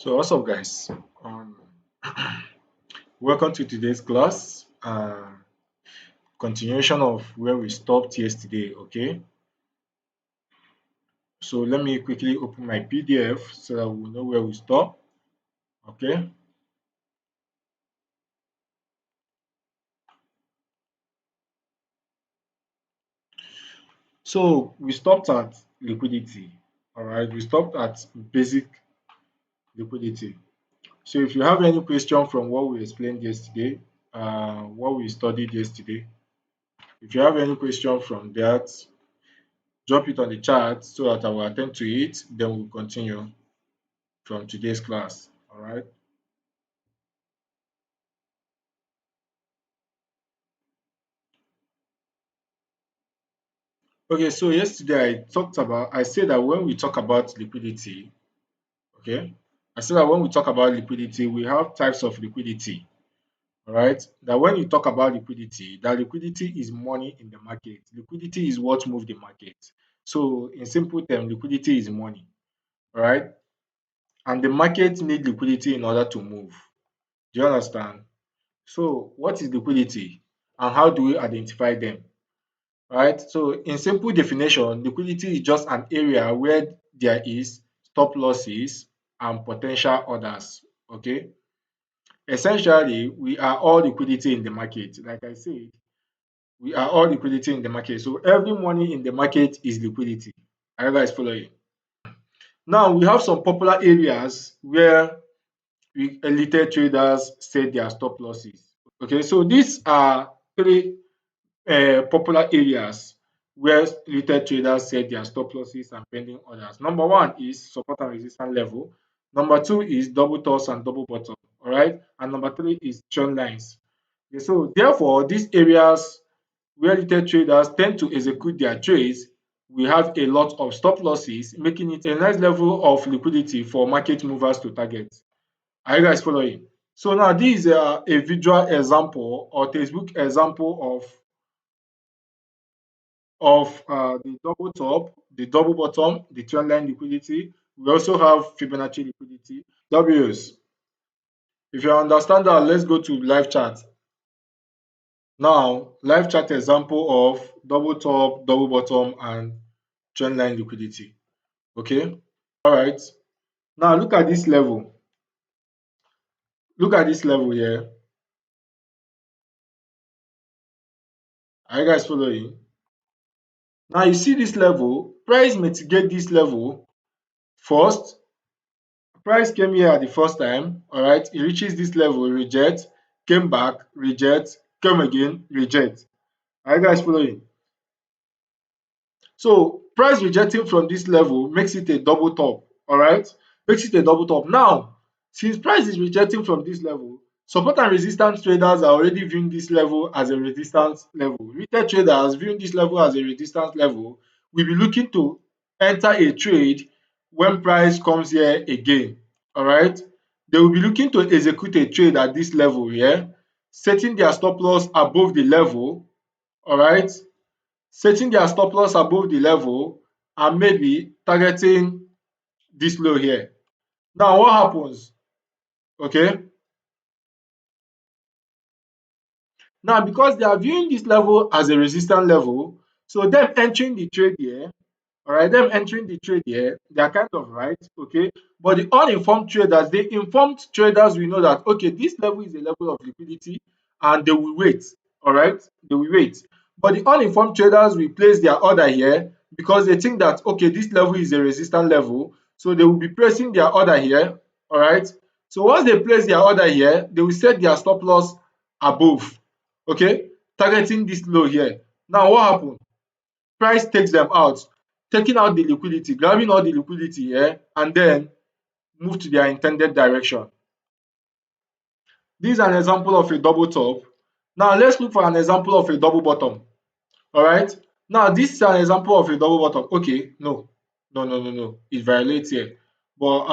So what's up, guys? Welcome to today's class. Continuation of where we stopped yesterday. Okay, so let me quickly open my PDF so that we know where we stop. Okay, so we stopped at liquidity. All right, we stopped at basic liquidity. So if you have any question from what we explained yesterday, what we studied yesterday, if you have any question from that, drop it on the chat so that I will attend to it. Then we'll continue from today's class. All right. Okay, so yesterday I said that when we talk about liquidity, okay, I said that when we talk about liquidity, we have types of liquidity. All right. That when you talk about liquidity, that liquidity is money in the market. Liquidity is what moves the market. So in simple terms, liquidity is money. All right. And the market need liquidity in order to move. Do you understand? So what is liquidity and how do we identify them? Right? So in simple definition, liquidity is just an area where there is stop losses and potential orders. Okay. Essentially, we are all liquidity in the market. Like I said, we are all liquidity in the market. So every money in the market is liquidity. Are you guys following? Now we have some popular areas where elite traders set their stop losses. Okay, so these are three popular areas where retail traders set their stop losses and pending orders. Number one is support and resistance level. Number two is double tops and double bottom. All right. And number three is trend lines. Okay, so therefore, these areas where retail traders tend to execute their trades, we have a lot of stop losses, making it a nice level of liquidity for market movers to target. Are you guys following? So now this is a visual example or textbook example of the double top, the double bottom, the trend line liquidity. We also have Fibonacci liquidity. W's. If you understand that, let's go to live chart. Now, live chart example of double top, double bottom, and trend line liquidity. Okay. All right. Now look at this level. Look at this level here. Are you guys following? Now you see this level. Price mitigate this level first. Price came here at the first time, all right, it reaches this level, reject, came back, reject, come again, reject. Are you guys following? So price rejecting from this level makes it a double top, all right, makes it a double top. Now, since price is rejecting from this level, support and resistance traders are already viewing this level as a resistance level. Retail traders viewing this level as a resistance level will be looking to enter a trade when price comes here again. All right, they will be looking to execute a trade at this level here, setting their stop loss above the level. All right, setting their stop loss above the level and maybe targeting this low here. Now what happens? Okay, now because they are viewing this level as a resistance level, so them entering the trade here, all right, them entering the trade here, they are kind of right, okay. But the uninformed traders, the informed traders will know that okay, this level is a level of liquidity, and they will wait. All right, they will wait. But the uninformed traders will place their order here because they think that okay, this level is a resistance level, so they will be placing their order here. All right. So once they place their order here, they will set their stop loss above, okay, targeting this low here. Now what happens? Price takes them out, taking out the liquidity, grabbing all the liquidity here, and then move to their intended direction. This is an example of a double top. Now let's look for an example of a double bottom. All right. Now this is an example of a double bottom. Okay, no. It violates here. But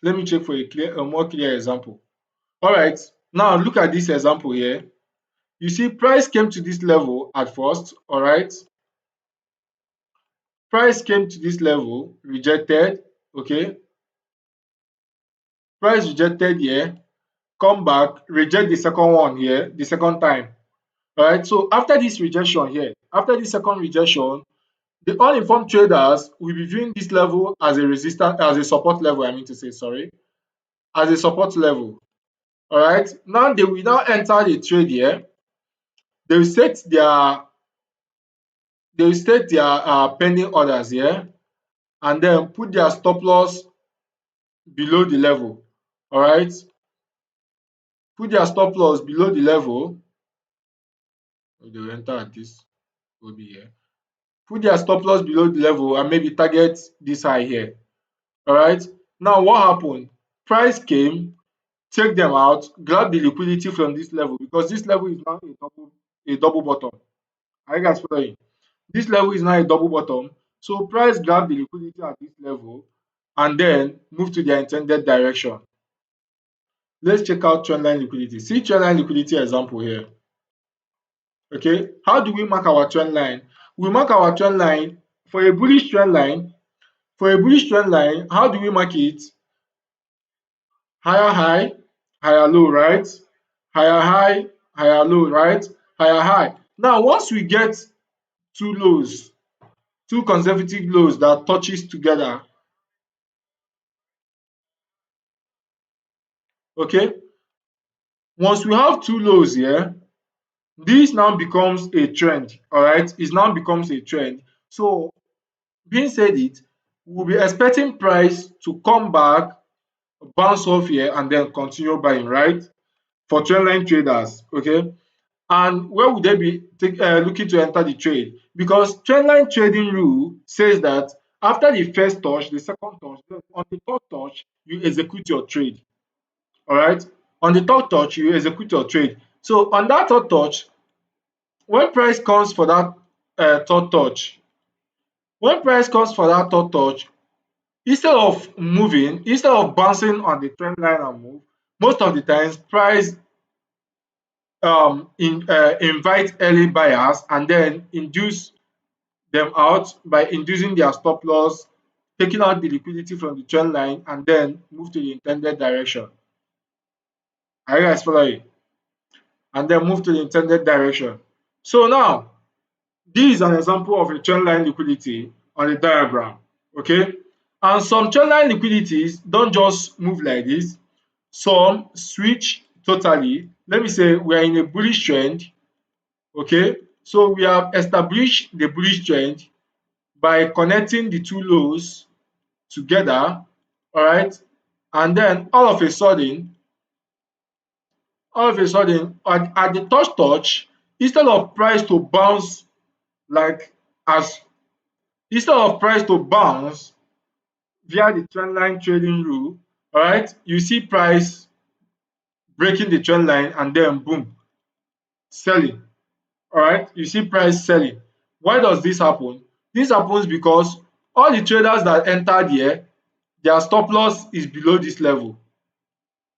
let me check for a more clear example. All right. Now look at this example here. You see, price came to this level at first. All right. Price came to this level, rejected, okay, price rejected here, come back, reject the second one here, the second time. All right. So after this rejection here, after this second rejection, the uninformed traders will be viewing this level as a resistance, as a support level. I mean to say, sorry, as a support level. All right. Now they will now enter the trade here. They will set their pending orders here, and then put their stop loss below the level. All right. Put their stop loss below the level. They will enter at this, will be here. Put their stop loss below the level and maybe target this high here. All right. Now what happened? Price came, take them out, grab the liquidity from this level, because this level is now a double bottom. Are you guys following? This level is now a double bottom. So price grab the liquidity at this level and then move to their intended direction. Let's check out trendline liquidity. See trendline liquidity example here. Okay, how do we mark our trend line? We mark our trend line for a bullish trend line. For a bullish trend line, how do we mark it? Higher high, higher low, right? Higher high, higher low, right? Higher high. Now, once we get two lows, two consecutive lows that touches together, okay? Once we have two lows here, this now becomes a trend, all right? It now becomes a trend. So, being said it, we'll be expecting price to come back, bounce off here, and then continue buying, right? For trendline traders, okay? And where would they be looking to enter the trade? Because trendline trading rule says that after the first touch, the second touch, then on the third touch, you execute your trade. All right. On the third touch, you execute your trade. So on that third touch, when price comes for that third touch, when price comes for that third touch, instead of moving, instead of bouncing on the trend line and move, most of the times price invite early buyers and then induce them out by inducing their stop loss, taking out the liquidity from the trend line, and then move to the intended direction. Are you guys following? And then move to the intended direction. So now, this is an example of a trend line liquidity on the diagram. Okay? And some trend line liquidities don't just move like this. Some switch totally. Let me say we are in a bullish trend. Okay? So we have established the bullish trend by connecting the two lows together, all right? And then all of a sudden, at the touch, instead of price to bounce like as instead of price to bounce via the trend line trading rule, all right, you see price breaking the trend line and then boom, selling. All right, you see price selling. Why does this happen? This happens because all the traders that entered here, their stop loss is below this level.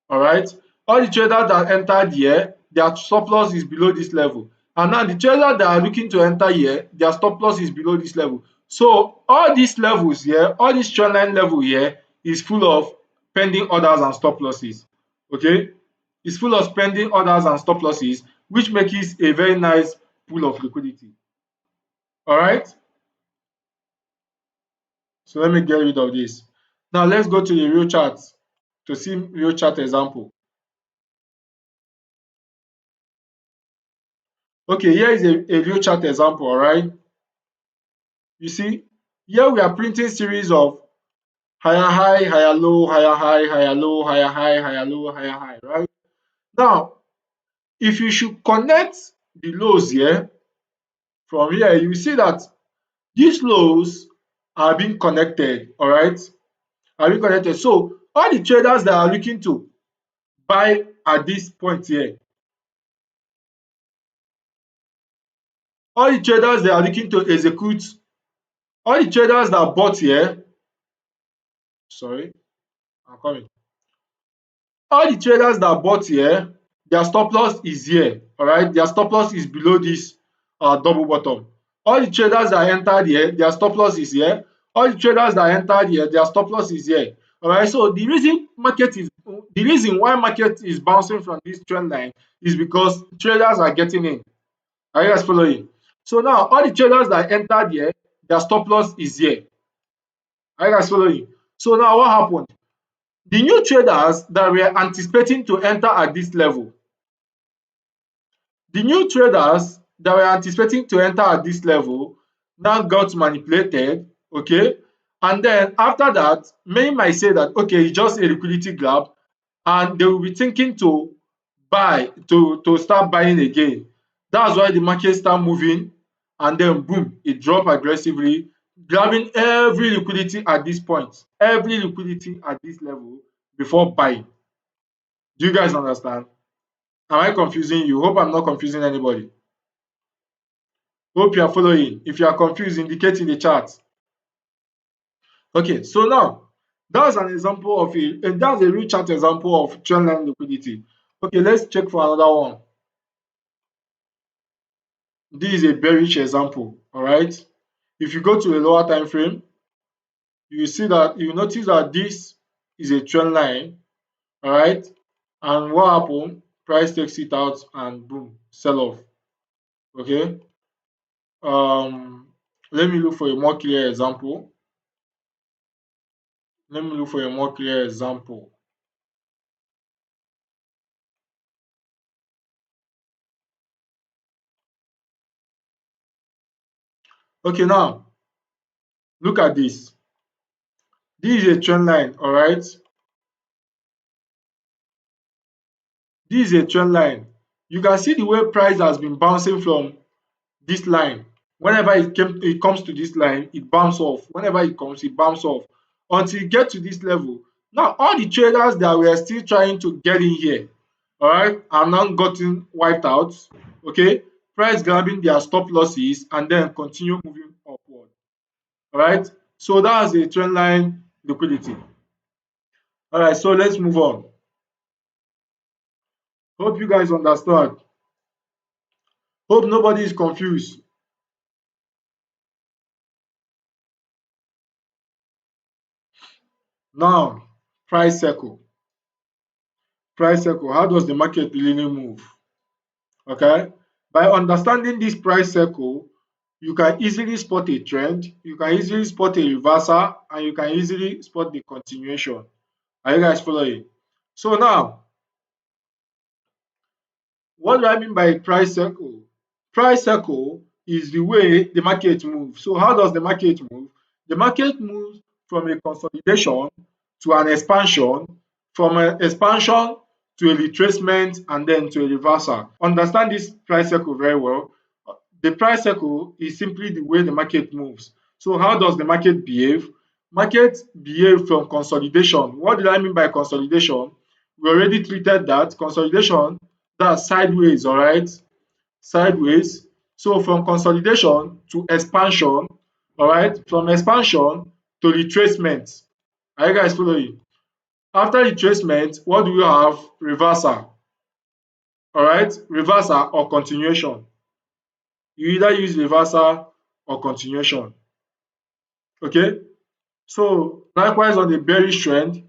All right, all the traders that entered here, their stop loss is below this level. And now the traders that are looking to enter here, their stop loss is below this level. So all these levels here, all this trend line level here is full of pending orders and stop losses. Okay, it's full of pending orders and stop losses, which makes it a very nice pool of liquidity. All right, so let me get rid of this. Now let's go to the real chart to see real chart example. Okay, here is a real chart example, all right? You see, here we are printing series of higher high, higher low, higher high, higher low, higher high, higher low, higher high, right? Now, if you should connect the lows here, from here, you see that these lows are being connected, all right? Are being connected. So, all the traders that are looking to buy at this point here, all the traders that are looking to execute, all the traders that bought here, sorry, I'm coming. All the traders that bought here, their stop loss is here, all right? Their stop loss is below this double bottom. All the traders that entered here, their stop loss is here. All the traders that entered here, their stop loss is here, All right. So the reason why market is bouncing from this trend line is because traders are getting in. Are you guys following? So now all the traders that entered here, their stop loss is here. Are you guys following? So now what happened? The new traders that were anticipating to enter at this level, the new traders that were anticipating to enter at this level now got manipulated, okay? And then after that, many might say that, okay, it's just a liquidity grab, and they will be thinking to buy, to start buying again. That's why the market start moving, and then boom, it drop aggressively, grabbing every liquidity at this point, every liquidity at this level before buying. Do you guys understand? Am I confusing you? Hope I'm not confusing anybody. Hope you are following. If you are confused, indicate in the chat. Okay, so now that's an example of that's a real chart example of trendline liquidity. Okay, let's check for another one. This is a bearish example. All right. If you go to a lower time frame, you notice that this is a trend line. All right. And what happened? Price takes it out and boom, sell off. Okay. Let me look for a more clear example. Let me look for a more clear example. Okay, now look at this. This is a trend line, all right? This is a trend line. You can see the way price has been bouncing from this line. Whenever it comes to this line, it bounces off. Whenever it comes, it bounces off until it gets to this level. Now, all the traders that were still trying to get in here, all right, are now gotten wiped out. Okay, price grabbing their stop losses and then continue moving upward. All right, so that's a trend line liquidity. All right, so let's move on. Hope you guys understand. Hope nobody is confused. Now, price cycle. Price cycle. How does the market really move? Okay. By understanding this price cycle, you can easily spot a trend, you can easily spot a reversal, and you can easily spot the continuation. Are you guys following? So now, what do I mean by price cycle? Price cycle is the way the market moves. So how does the market move? The market moves from a consolidation to an expansion, from an expansion to a retracement, and then to a reversal. Understand this price cycle very well. The price cycle is simply the way the market moves. So how does the market behave? Market behave from consolidation. What did I mean by consolidation? We already treated that. Consolidation, that's sideways, all right? Sideways. So from consolidation to expansion, all right? From expansion to retracement. Are you guys following? After retracement, what do we have? Reversal. All right? Reversal or continuation. You either use reversal or continuation. Okay? So likewise on a bearish trend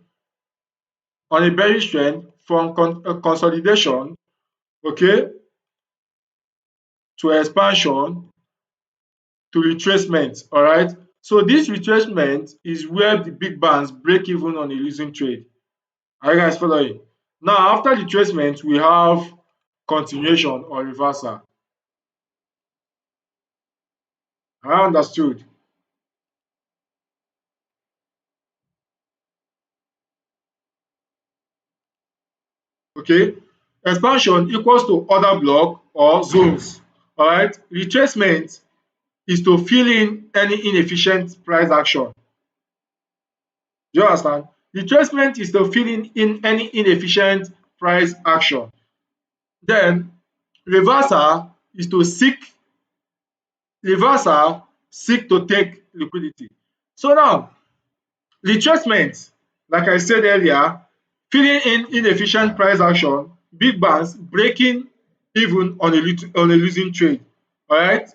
from consolidation, okay, to expansion to retracement. All right. So this retracement is where the big bands break even on a losing trade. Are you guys following? Now, after retracement, we have continuation or reversal. I understood. Okay. Expansion equals to order block or zones. All right. Retracement is to fill in any inefficient price action. Do you understand? Retracement is to fill in any inefficient price action. Then reversal is to seek to take liquidity. So now retracement, like I said earlier, filling in inefficient price action, big banks breaking even on a losing trade. All right.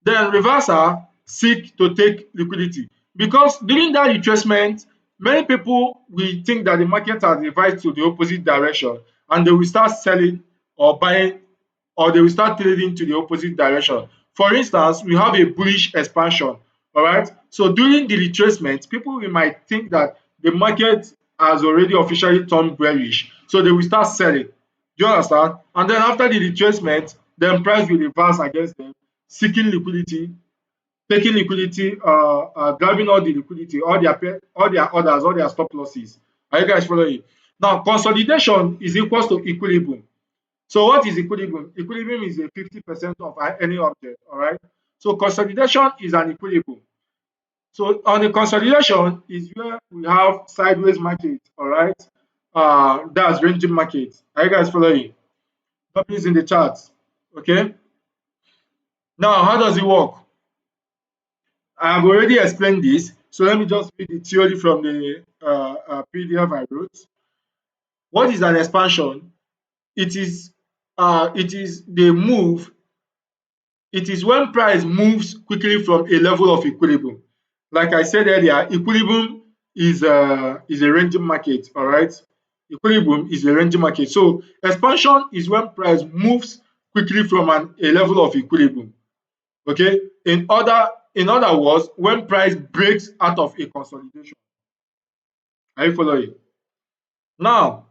Then reversal seek to take liquidity because during that retracement, many people will think that the market has reversed to the opposite direction, and they will start selling or buying, or they will start trading to the opposite direction. For instance, we have a bullish expansion. All right. So during the retracement, people we might think that the market has already officially turned bearish. So they will start selling. Do you understand? And then after the retracement, then price will reverse against them, seeking liquidity, taking liquidity, grabbing all the liquidity, all their orders, all their stop losses. Are you guys following? Now, consolidation is equals to equilibrium. So what is equilibrium? Equilibrium is a 50% of any object, all right? So consolidation is an equilibrium. So on the consolidation is where we have sideways market, all right? That's ranging market. Are you guys following? Copy is in the chart, okay? Now, how does it work? I have already explained this, so let me just read the theory from the PDF I wrote. What is an expansion? It is the move. It is when price moves quickly from a level of equilibrium. Like I said earlier, equilibrium is a ranging market. All right, equilibrium is a ranging market. So expansion is when price moves quickly from a level of equilibrium. Okay, in other words, when price breaks out of a consolidation. Are you following? Now,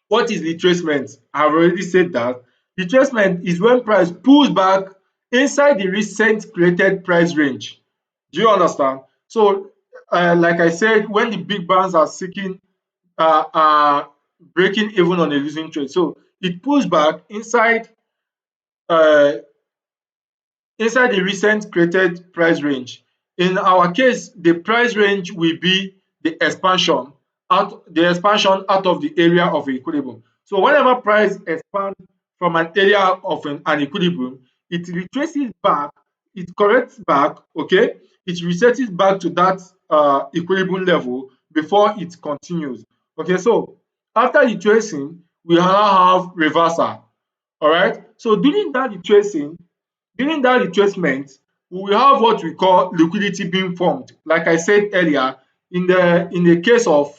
what is retracement? I've already said that. Retracement is when price pulls back inside the recent created price range. Do you understand? So, like I said, when the big bands are seeking, breaking even on a losing trade, so it pulls back uh, inside the recent created price range. In our case, the price range will be the expansion out of the area of equilibrium. So whenever price expands from an area of an equilibrium, it retraces back, it corrects back, okay? It resets back to that equilibrium level before it continues. Okay, so after retracing, we now have reversal. All right. So during that retracement, we will have what we call liquidity being formed. Like I said earlier, in the case of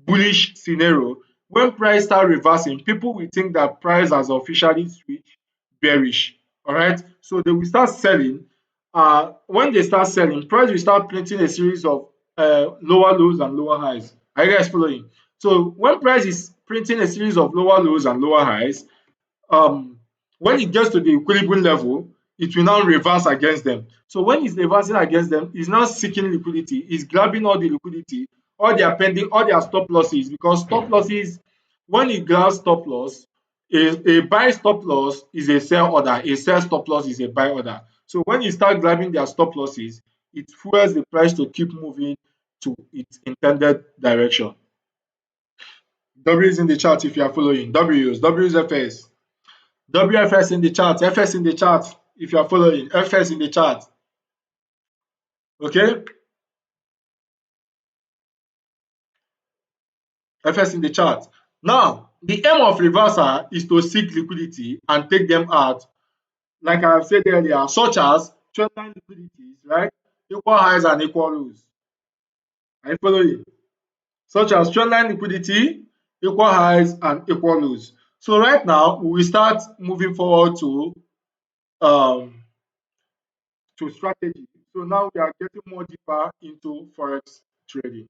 bullish scenario, when price start reversing, people will think that price has officially switched bearish. All right. So they will start selling. When they start selling, price will start printing a series of lower lows and lower highs. Are you guys following? So when price is printing a series of lower lows and lower highs, um when it gets to the equilibrium level, it will now reverse against them. So when it's reversing against them, it's now seeking liquidity, it's grabbing all the liquidity, all their stop losses, because stop losses, when it grabs stop loss, a buy stop loss is a sell order, a sell stop loss is a buy order. So when you start grabbing their stop losses, it fuels the price to keep moving to its intended direction. W is in the chart if you are following. W is FS. WFS in the chart, FS in the chart if you are following, FS in the chart. Okay, FS in the chart. Now, the aim of reversal is to seek liquidity and take them out, like I have said earlier, such as trendline liquidities, right? Equal highs and equal lows. Are you following? Such as trendline liquidity, equal highs and equal lows. So right now, we will start moving forward um, to strategy. So now we are getting more deeper into forex trading.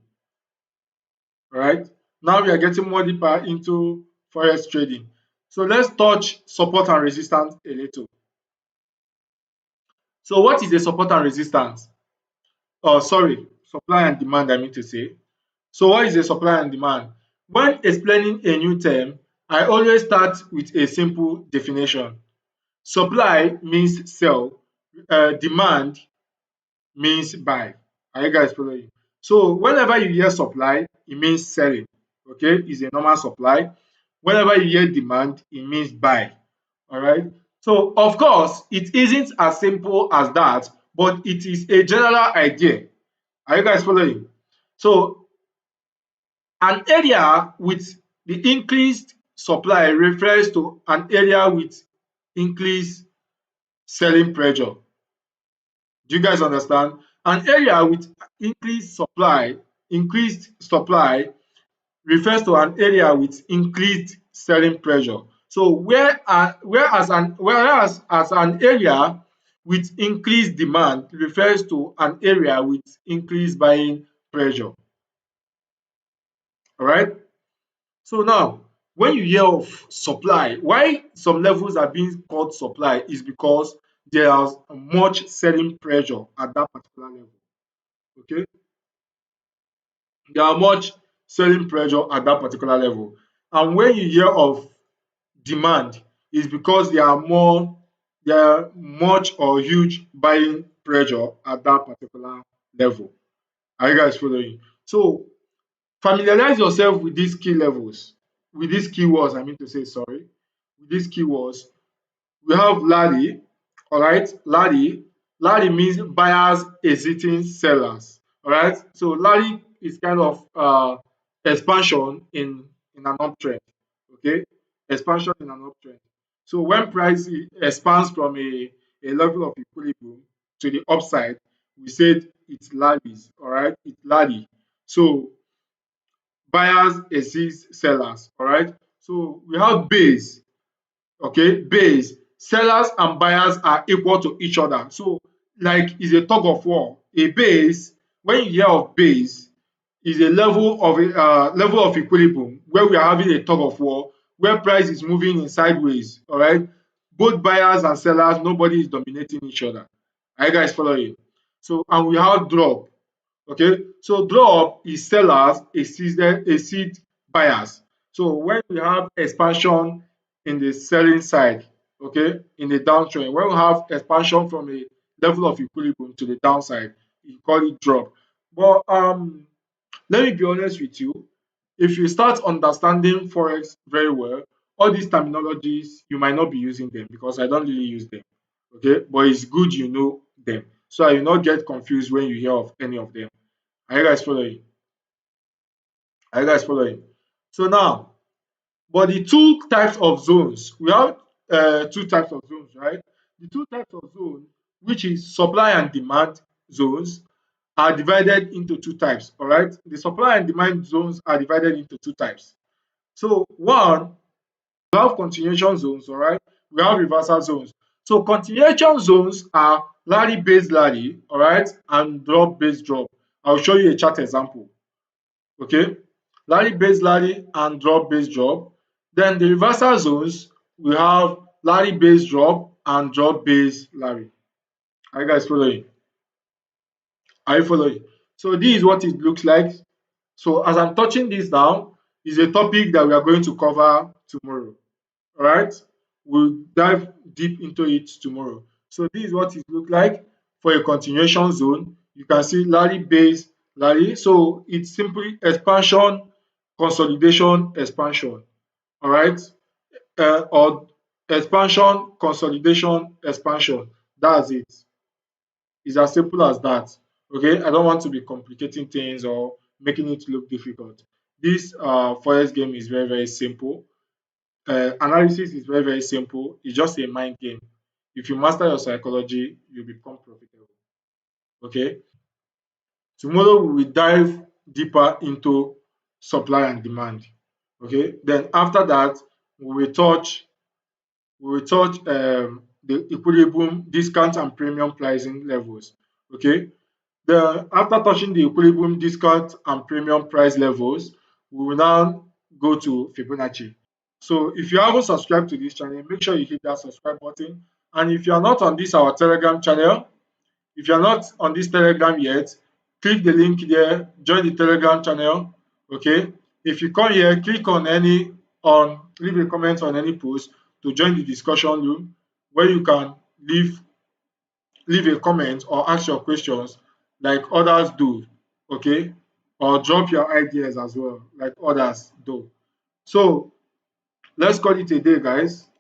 All right. Now we are getting more deeper into forex trading. So let's touch support and resistance a little. So what is a support and resistance? Oh, sorry, supply and demand, I mean to say. So what is a supply and demand? When explaining a new term, I always start with a simple definition. Supply means sell, demand means buy. Are you guys following? So whenever you hear supply, it means selling. Okay, it's a normal supply. Whenever you hear demand, it means buy. All right. So of course, it isn't as simple as that, but it is a general idea. Are you guys following? So an area with the increased supply refers to an area with increased selling pressure. Do you guys understand? An area with increased supply refers to an area with increased selling pressure. So whereas as an area with increased demand refers to an area with increased buying pressure. All right. So now, when you hear of supply, why some levels are being called supply is because there is much selling pressure at that particular level. Okay, there are much selling pressure at that particular level. And when you hear of demand, is because there are much or huge buying pressure at that particular level. Are you guys following? So familiarize yourself with these key levels, with these keywords, I mean to say, sorry, with these keywords. We have Larry, all right? Larry means buyers exiting sellers, all right? So Larry is kind of expansion in an uptrend, okay? Expansion in an uptrend. So when price expands from a level of equilibrium to the upside, we said it's Larry's, all right? It's Larry. So buyers exit sellers, all right? So we have base, okay, base. Sellers and buyers are equal to each other. So like it's a tug of war. A base, when you hear of base, is a level of equilibrium where we are having a tug of war, where price is moving in sideways. All right, both buyers and sellers, nobody is dominating each other. Are you guys following? So and we have drop. Okay, so drop is sellers exceed buyers. So when we have expansion in the selling side, okay, in the downtrend, when we have expansion from a level of equilibrium to the downside, you call it drop. But let me be honest with you, if you start understanding forex very well, all these terminologies you might not be using them because I don't really use them. Okay, but it's good you know them so I will not get confused when you hear of any of them. Are you guys following? Are you guys following? So now, but the two types of zones, we have two types of zones, right? The two types of zones, which is supply and demand zones, are divided into two types. All right, the supply and demand zones are divided into two types. So one, we have continuation zones. All right, we have reversal zones. So continuation zones are Larry based Larry, all right, and drop based drop. I'll show you a chart example. Okay, Larry based Larry and drop based drop. Then the reversal zones, we have Larry based drop and drop based Larry. Are you guys following? Are you following? So this is what it looks like. So as I'm touching this down, is a topic that we are going to cover tomorrow. All right, we'll dive deep into it tomorrow. So this is what it looks like for a continuation zone. You can see Larry base Larry. So it's simply expansion, consolidation, expansion. All right, or expansion, consolidation, expansion. That's it. It's as simple as that. Okay, I don't want to be complicating things or making it look difficult. This forex game is very very simple. Analysis is very very simple. It's just a mind game. If you master your psychology, you become profitable. Okay, tomorrow we will dive deeper into supply and demand. Okay, then after that we will touch the equilibrium, discount and premium pricing levels. Okay, then after touching the equilibrium, discount and premium price levels, we will now go to Fibonacci. So if you haven't subscribed to this channel, make sure you hit that subscribe button. And if you are not on this our Telegram channel, if you are not on this Telegram yet, click the link there, join the Telegram channel. Okay. If you come here, click on leave a comment on any post to join the discussion room where you can leave a comment or ask your questions like others do. Okay. Or drop your ideas as well, like others do. So let's call it a day, guys.